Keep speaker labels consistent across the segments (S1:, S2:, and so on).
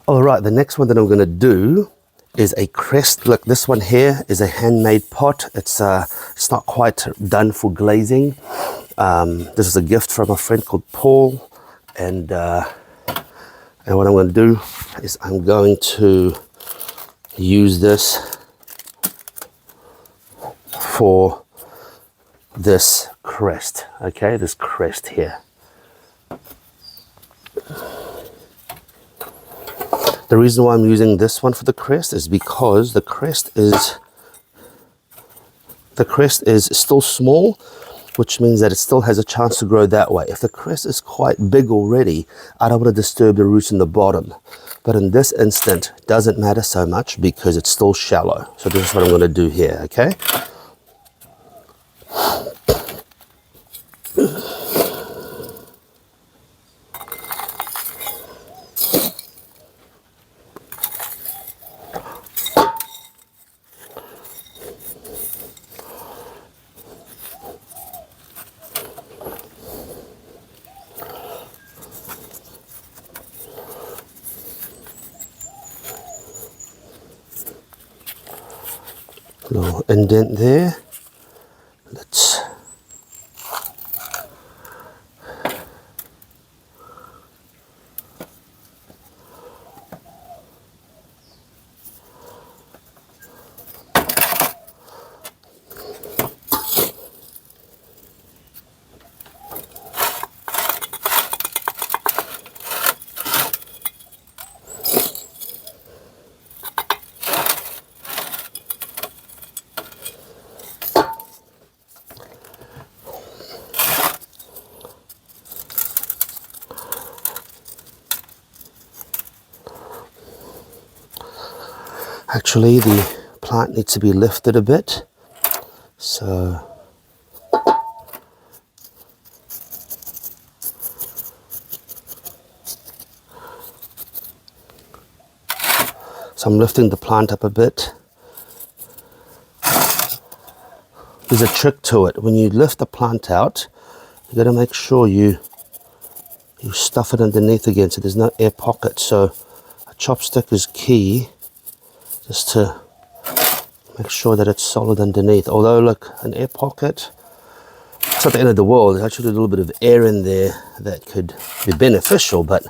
S1: All right, the next one that I'm going to do is a crest. Look, this one here is a handmade pot. It's not quite done for glazing. This is a gift from a friend called Paul, and what I'm going to do is I'm going to use this for this crest. Okay, this crest here. The reason why I'm using this one for the crest is because the crest is still small, which means that it still has a chance to grow that way. If the crest is quite big already, I don't want to disturb the roots in the bottom. But in this instant, it doesn't matter so much because it's still shallow. So this is what I'm going to do here, okay? Little indent there. Let's actually, the plant needs to be lifted a bit, so I'm lifting the plant up a bit. There's a trick to it. When you lift the plant out, you got to make sure you stuff it underneath again so there's no air pocket. So a chopstick is key, just to make sure that it's solid underneath. Although, look, an air pocket, it's not the end of the world. There's actually a little bit of air in there that could be beneficial, but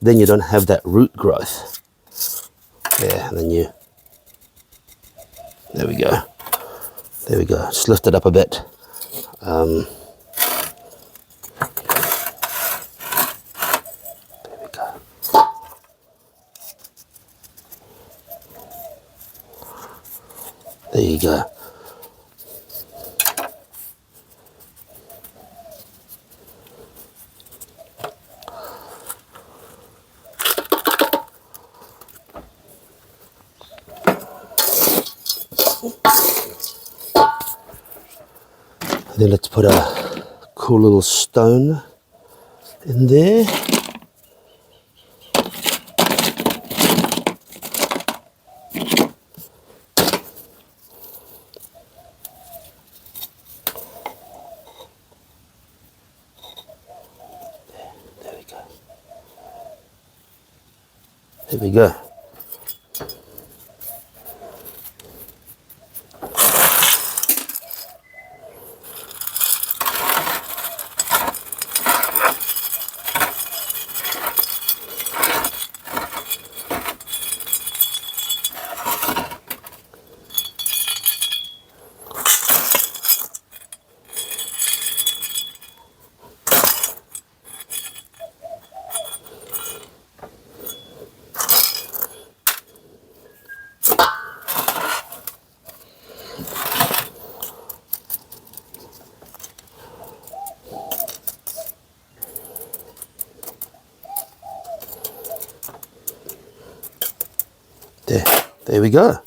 S1: then you don't have that root growth. There, and then there we go. There we go. Just lift it up a bit. There we go. There you go. Then let's put a cool little stone in there. There we go. There we go. There we go.